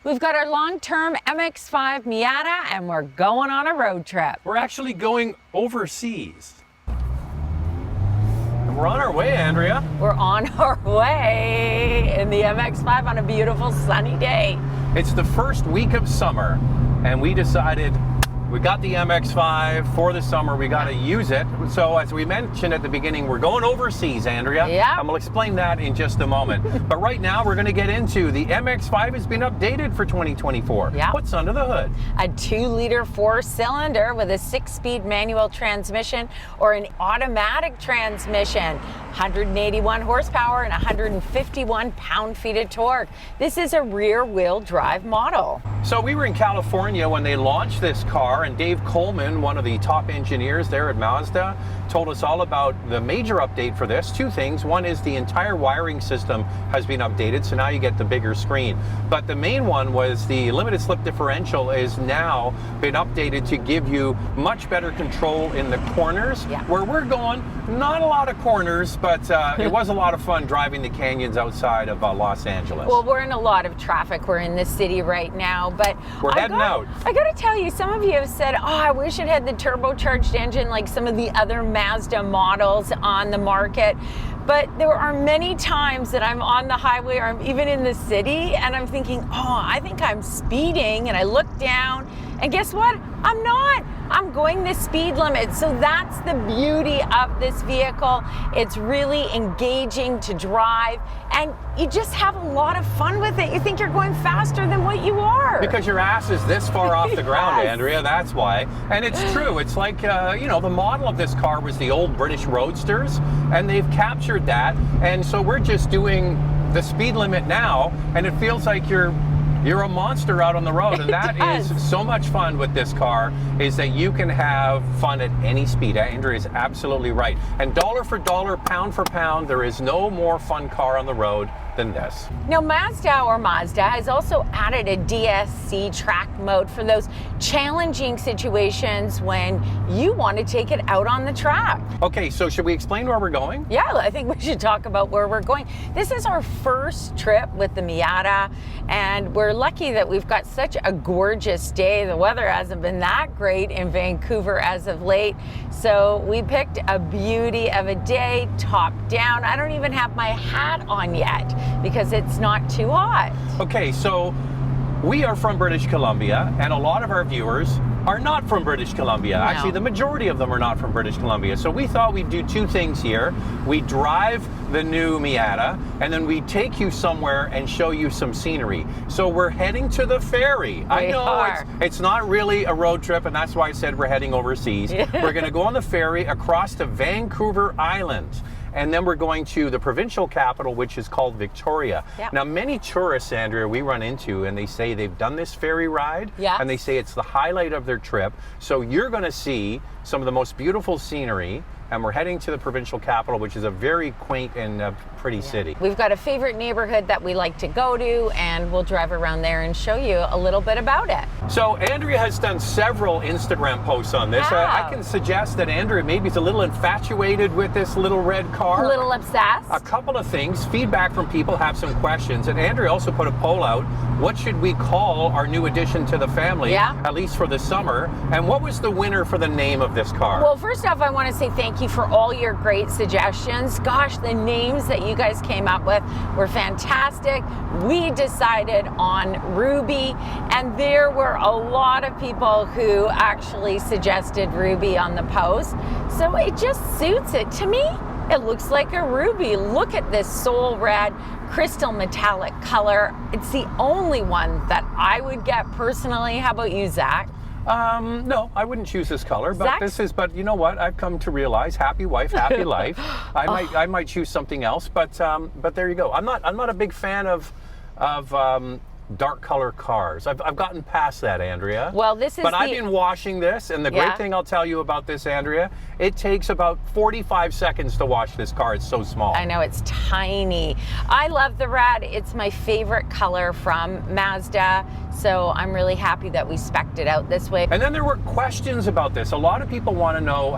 We've got our long-term MX-5 Miata and we're going on a road trip. We're actually going overseas. And we're on our way, Andrea. We're on our way in the MX-5 on a beautiful sunny day. It's the first week of summer and we decided we got the MX-5 for the summer, we got to use it. So as we mentioned at the beginning, we're going overseas, Andrea. Yeah. And we'll explain that in just a moment. But right now we're going to get into the MX-5 has been updated for 2024. Yeah. What's under the hood? A 2-liter 4-cylinder with a 6-speed manual transmission or an automatic transmission. 181 horsepower and 151 pound-feet of torque. This is a rear-wheel drive model. So we were in California when they launched this car, and Dave Coleman, one of the top engineers there at Mazda, told us all about the major update for this. Two things. One is the entire wiring system has been updated, so now you get the bigger screen. But the main one was the limited slip differential is now been updated to give you much better control in the corners. Yeah. Where we're going, not a lot of corners, but it was a lot of fun driving the canyons outside of Los Angeles. Well, we're in a lot of traffic. We're in the city right now, but we're heading out. I got to tell you, some of you have said, oh, I wish it had the turbocharged engine like some of the other Mazda models on the market. But there are many times that I'm on the highway or I'm even in the city and I'm thinking, oh, I think I'm speeding, and I look down and guess what? I'm not. I'm going the speed limit. So that's the beauty of this vehicle. It's really engaging to drive and you just have a lot of fun with it. You think you're going faster than what you are. Because your ass is this far off the ground, Yes. Andrea, that's why. And it's true. It's like, you know, the model of this car was the old British Roadsters, and they've captured that. And so we're just doing the speed limit now, and it feels like you're a monster out on the road. And that is so much fun with this car, is that you can have fun at any speed. Andrea is absolutely right. And dollar for dollar, pound for pound, there is no more fun car on the road than this. Now, Mazda has also added a DSC track mode for those challenging situations when you want to take it out on the track. Okay, so should we explain where we're going? Yeah, I think we should talk about where we're going. This is our first trip with the Miata, and we're lucky that we've got such a gorgeous day. The weather hasn't been that great in Vancouver as of late, so we picked a beauty of a day, top down. I don't even have my hat on yet because it's not too hot. Okay, so we are from British Columbia, and a lot of our viewers are not from British Columbia. No. Actually, the majority of them are not from British Columbia. So we thought we'd do two things here. We drive the new Miata, and then we take you somewhere and show you some scenery. So we're heading to the ferry. I know it's not really a road trip, and that's why I said we're heading overseas. We're going to go on the ferry across to Vancouver Island. And then we're going to the provincial capital, which is called Victoria. Yep. Now, many tourists, Andrea, we run into, and they say they've done this ferry ride, Yes. and they say it's the highlight of their trip. So you're going to see some of the most beautiful scenery, and we're heading to the provincial capital, which is a very quaint and pretty city. We've got a favorite neighborhood that we like to go to, and we'll drive around there and show you a little bit about it. So Andrea has done several Instagram posts on this. I can suggest that Andrea maybe is a little infatuated with this little red car. A little obsessed. A couple of things, feedback from people, have some questions, and Andrea also put a poll out. What should we call our new addition to the family, at least for the summer? And what was the winner for the name of this car? Well, first off, I want to say thank you for all your great suggestions. Gosh, the names that you guys came up with were fantastic. We decided on Ruby, and there were a lot of people who actually suggested Ruby on the post. So it just suits it. To me, it looks like a ruby. Look at this soul red crystal metallic color. It's the only one that I would get personally. How about you, Zach? No, I wouldn't choose this color, but Zach? but you know what? I've come to realize, happy wife, happy life. I might choose something else, but there you go. I'm not a big fan of dark color cars. I've gotten past that, Andrea. Well, this is I've been washing this, and the great thing I'll tell you about this, Andrea, it takes about 45 seconds to wash this car. It's so small. I know, it's tiny. I love the red. It's my favorite color from Mazda, so I'm really happy that we spec'd it out this way. And then there were questions about this. A lot of people want to know,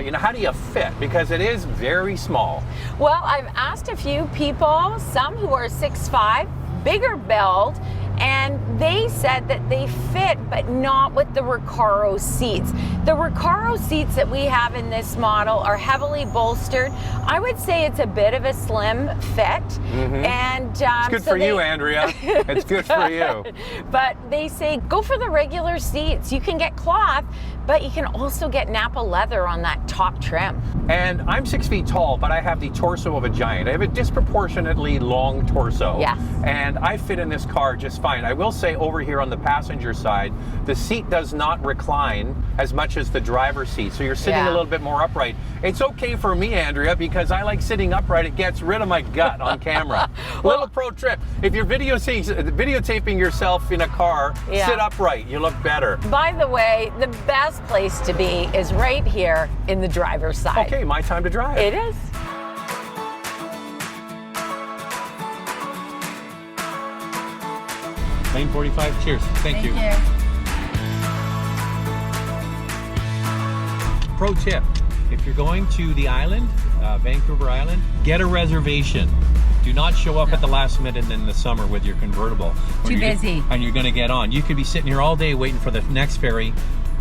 you know, how do you fit? Because it is very small. Well, I've asked a few people, some who are 6'5", bigger build, and they said that they fit, but not with the Recaro seats. The Recaro seats that we have in this model are heavily bolstered. I would say it's a bit of a slim fit. And it's good for you, Andrea. It's good for you. But they say go for the regular seats. You can get cloth, but you can also get Napa leather on that top trim. And I'm 6 feet tall, but I have the torso of a giant. I have a disproportionately long torso. Yes. And I fit in this car just fine. I will say over here on the passenger side, the seat does not recline as much as the driver's seat. So you're sitting a little bit more upright. It's okay for me, Andrea, because I like sitting upright. It gets rid of my gut on camera. Little pro trip. If you're videotaping yourself in a car, sit upright. You look better. By the way, the best place to be is right here in the driver's side. Okay, my time to drive. It is. Lane 45, cheers. Thank you. Pro tip, if you're going to the island, Vancouver Island, get a reservation. Do not show up at the last minute in the summer with your convertible. Too busy. And you're gonna get on. You could be sitting here all day waiting for the next ferry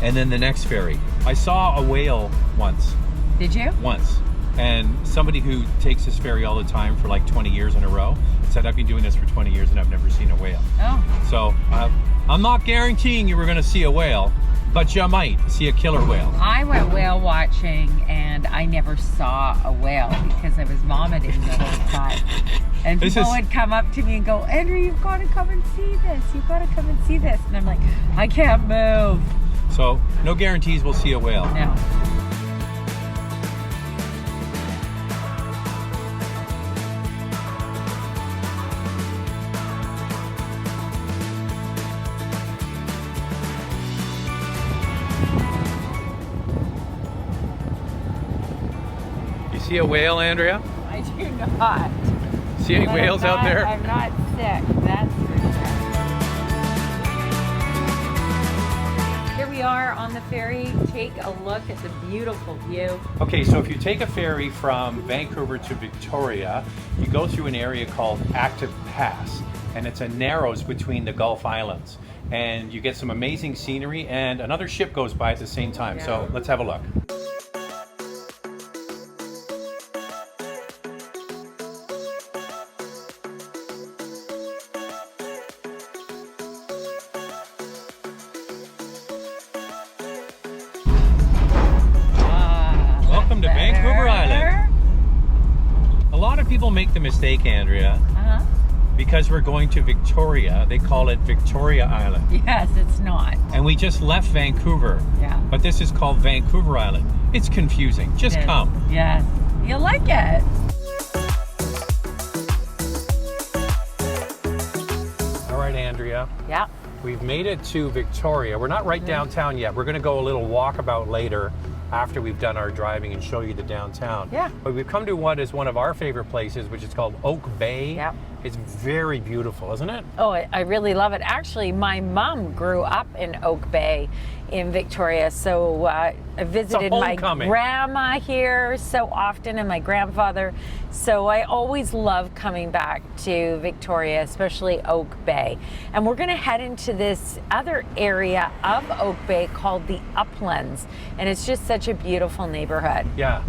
and then the next ferry. I saw a whale once. Did you? Once. And somebody who takes this ferry all the time for like 20 years in a row said, I've been doing this for 20 years and I've never seen a whale. Oh. So I'm not guaranteeing you were gonna see a whale, but you might see a killer whale. I went whale watching and I never saw a whale because I was vomiting the whole time. And people would come up to me and go, Andrew, you've got to come and see this. You've got to come and see this. And I'm like, I can't move. So no guarantees we'll see a whale. No. See a whale, Andrea? I do not. See any whales out there? I'm not sick, that's for sure. Here we are on the ferry. Take a look at the beautiful view. Okay, so if you take a ferry from Vancouver to Victoria, you go through an area called Active Pass, and it's a narrows between the Gulf Islands. And you get some amazing scenery, and another ship goes by at the same time. Yeah. So let's have a look. Welcome to Vancouver Island. A lot of people make the mistake, Andrea, because we're going to Victoria, they call it Victoria Island. Yes, it's not. And we just left Vancouver. Yeah. But this is called Vancouver Island. It's confusing. Just come. Yes. You'll like it. All right, Andrea. Yeah. We've made it to Victoria. We're not right downtown yet. We're going to go a little walkabout later after we've done our driving and show you the downtown. Yeah. But we've come to what is one of our favorite places, which is called Oak Bay. Yeah. It's very beautiful, isn't it? Oh, I really love it. Actually, my mom grew up in Oak Bay in Victoria, so I visited my grandma here so often and my grandfather. So I always love coming back to Victoria, especially Oak Bay. And we're gonna head into this other area of Oak Bay called the Uplands. And it's just such a beautiful neighborhood. Yeah.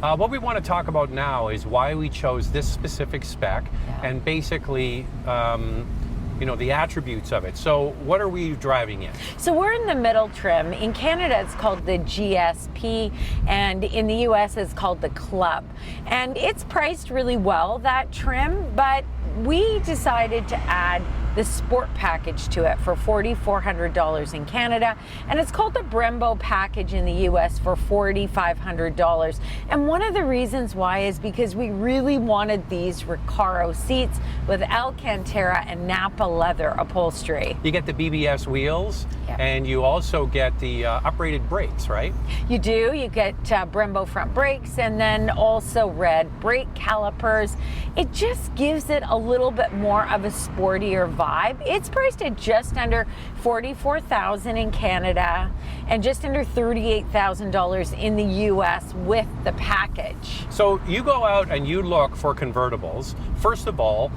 What we want to talk about now is why we chose this specific spec and basically, you know, the attributes of it. So what are we driving in? So we're in the middle trim. In Canada, it's called the GSP, and in the US, it's called the Club. And it's priced really well, that trim, but we decided to add the sport package to it for $4,400 in Canada, and it's called the Brembo package in the US for $4,500. And one of the reasons why is because we really wanted these Recaro seats with Alcantara and Napa leather upholstery. You get the BBS wheels, and you also get the uprated brakes, right? You do. You get Brembo front brakes and then also red brake calipers. It just gives it a little bit more of a sportier vibe. It's priced at just under $44,000 in Canada and just under $38,000 in the US with the package. So you go out and you look for convertibles. First of all,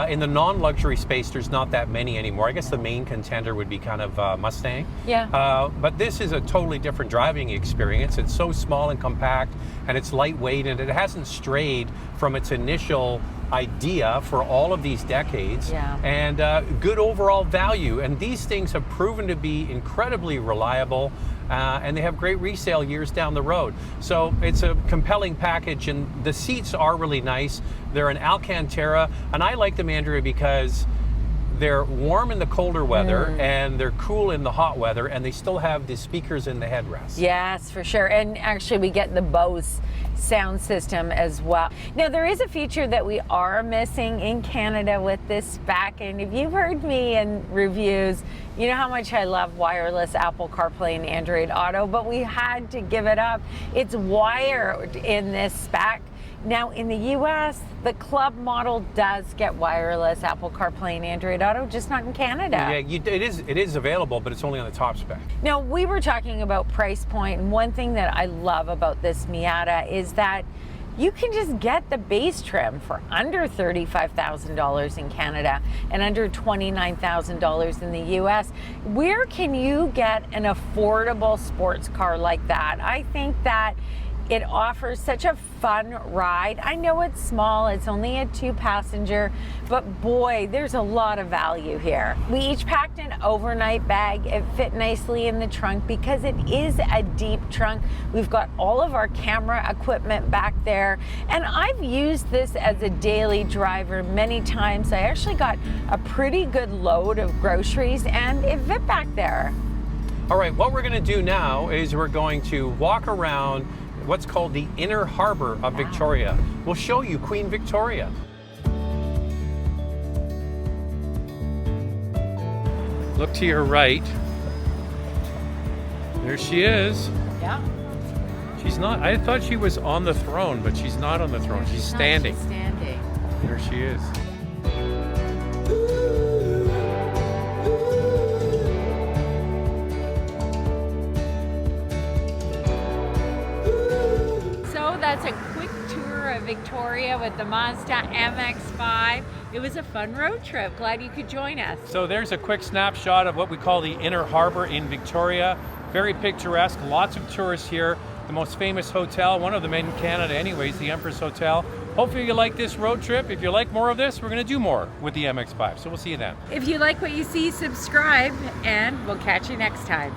In the non-luxury space, there's not that many anymore. I guess the main contender would be kind of Mustang. Yeah. But this is a totally different driving experience. It's so small and compact, and it's lightweight, and it hasn't strayed from its initial idea for all of these decades. Yeah. And good overall value. And these things have proven to be incredibly reliable, and they have great resale years down the road. So it's a compelling package, and the seats are really nice. They're an Alcantara, and I like them, Andrea, because they're warm in the colder weather and they're cool in the hot weather, and they still have the speakers in the headrest. Yes, for sure. And actually we get the Bose sound system as well. Now there is a feature that we are missing in Canada with this spec, and if you've heard me in reviews, you know how much I love wireless Apple CarPlay and Android Auto, but we had to give it up. It's wired in this spec. Now in the US, the Club model does get wireless Apple CarPlay and Android Auto, just not in Canada. Yeah, it is available, but it's only on the top spec. Now we were talking about price point, and one thing that I love about this Miata is that you can just get the base trim for under $35,000 in Canada and under $29,000 in the US. Where can you get an affordable sports car like that? I think that it offers such a fun ride. I know it's small, it's only a 2-passenger, but boy, there's a lot of value here. We each packed an overnight bag. It fit nicely in the trunk because it is a deep trunk. We've got all of our camera equipment back there, and I've used this as a daily driver many times. I actually got a pretty good load of groceries, and it fit back there. All right, what we're gonna do now is we're going to walk around what's called the Inner Harbor of Victoria. We'll show you Queen Victoria. Look to your right. There she is. Yeah. She's not, I thought she was on the throne, but she's not on the throne. She's standing. She's standing. There she is. That's a quick tour of Victoria with the Mazda MX-5. It was a fun road trip. Glad you could join us. So there's a quick snapshot of what we call the Inner Harbor in Victoria. Very picturesque, lots of tourists here. The most famous hotel, one of them in Canada anyways, the Empress Hotel. Hopefully you like this road trip. If you like more of this, we're gonna do more with the MX-5. So we'll see you then. If you like what you see, subscribe, and we'll catch you next time.